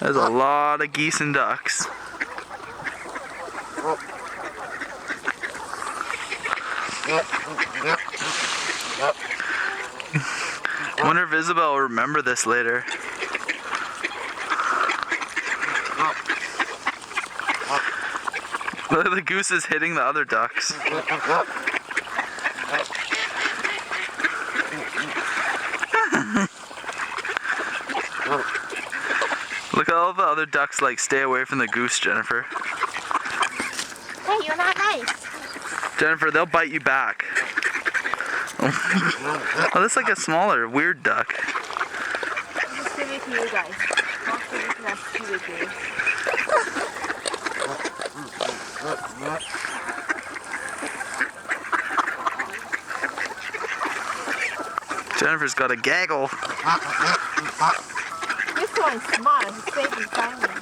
There's a lot of geese and ducks. I wonder if Isabel will remember this later. Look at the gooses hitting the other ducks. Look at all the other ducks like stay away from the goose, Jennifer. Hey, you're not nice. Jennifer, they'll bite you back. Oh, that's like a smaller, weird duck. Just give it to you guys. Not give it to us, give it to you. Jennifer's got a gaggle. This one's smart. He's safe and friendly.